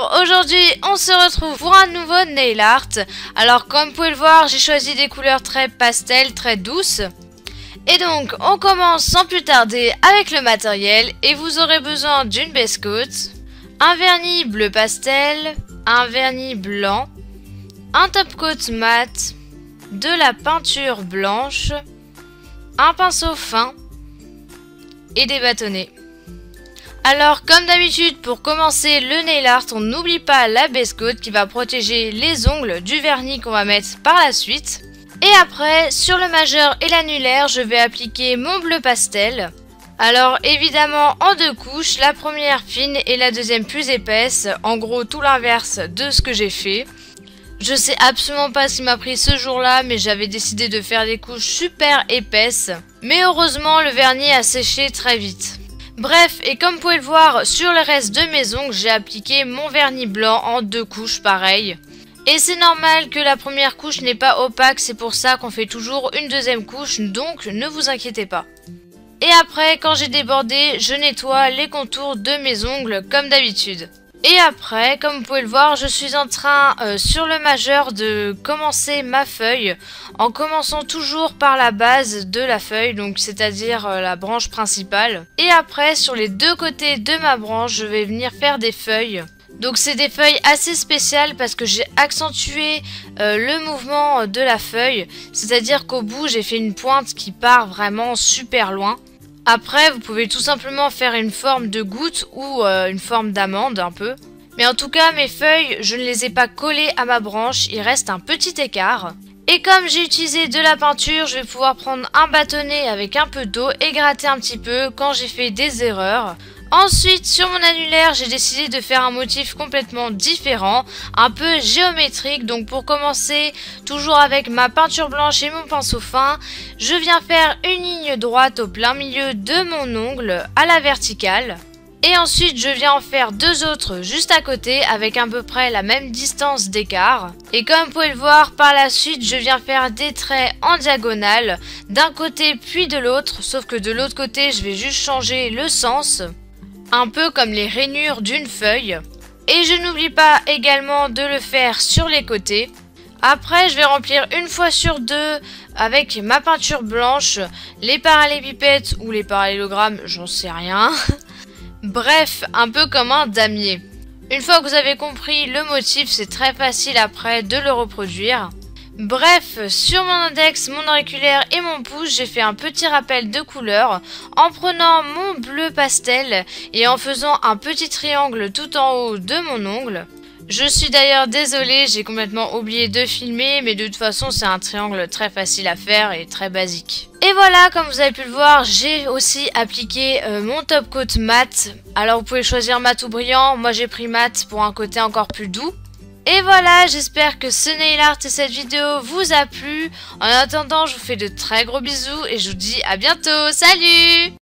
Alors aujourd'hui on se retrouve pour un nouveau nail art. Alors comme vous pouvez le voir, j'ai choisi des couleurs très pastel, très douces. Et donc on commence sans plus tarder avec le matériel et vous aurez besoin d'une base coat, un vernis bleu pastel, un vernis blanc, un top coat mat, de la peinture blanche, un pinceau fin et des bâtonnets. Alors comme d'habitude pour commencer le nail art, on n'oublie pas la base coat qui va protéger les ongles du vernis qu'on va mettre par la suite. Et après sur le majeur et l'annulaire je vais appliquer mon bleu pastel. Alors évidemment en deux couches, la première fine et la deuxième plus épaisse, en gros tout l'inverse de ce que j'ai fait. Je sais absolument pas ce qui m'a pris ce jour-là, mais j'avais décidé de faire des couches super épaisses. Mais heureusement le vernis a séché très vite. Bref, et comme vous pouvez le voir, sur le reste de mes ongles, j'ai appliqué mon vernis blanc en deux couches pareil. Et c'est normal que la première couche n'est pas opaque, c'est pour ça qu'on fait toujours une deuxième couche, donc ne vous inquiétez pas. Et après, quand j'ai débordé, je nettoie les contours de mes ongles comme d'habitude. Et après, comme vous pouvez le voir, je suis en train sur le majeur de commencer ma feuille en commençant toujours par la base de la feuille, donc c'est-à-dire la branche principale. Et après, sur les deux côtés de ma branche, je vais venir faire des feuilles. Donc c'est des feuilles assez spéciales parce que j'ai accentué le mouvement de la feuille, c'est-à-dire qu'au bout j'ai fait une pointe qui part vraiment super loin. Après, vous pouvez tout simplement faire une forme de goutte ou une forme d'amande un peu. Mais en tout cas, mes feuilles, je ne les ai pas collées à ma branche, il reste un petit écart. Et comme j'ai utilisé de la peinture, je vais pouvoir prendre un bâtonnet avec un peu d'eau et gratter un petit peu quand j'ai fait des erreurs. Ensuite, sur mon annulaire, j'ai décidé de faire un motif complètement différent, un peu géométrique. Donc pour commencer, toujours avec ma peinture blanche et mon pinceau fin, je viens faire une ligne droite au plein milieu de mon ongle à la verticale. Et ensuite, je viens en faire deux autres juste à côté avec à peu près la même distance d'écart. Et comme vous pouvez le voir, par la suite, je viens faire des traits en diagonale d'un côté puis de l'autre, sauf que de l'autre côté, je vais juste changer le sens. Un peu comme les rainures d'une feuille. Et je n'oublie pas également de le faire sur les côtés. Après, je vais remplir une fois sur deux avec ma peinture blanche les parallélépipèdes ou les parallélogrammes, j'en sais rien. Bref, un peu comme un damier. Une fois que vous avez compris le motif, c'est très facile après de le reproduire. Bref, sur mon index, mon auriculaire et mon pouce, j'ai fait un petit rappel de couleur en prenant mon bleu pastel et en faisant un petit triangle tout en haut de mon ongle. Je suis d'ailleurs désolée, j'ai complètement oublié de filmer, mais de toute façon c'est un triangle très facile à faire et très basique. Et voilà, comme vous avez pu le voir, j'ai aussi appliqué mon top coat mat. Alors vous pouvez choisir mat ou brillant, moi j'ai pris mat pour un côté encore plus doux. Et voilà, j'espère que ce nail art et cette vidéo vous a plu. En attendant, je vous fais de très gros bisous et je vous dis à bientôt. Salut!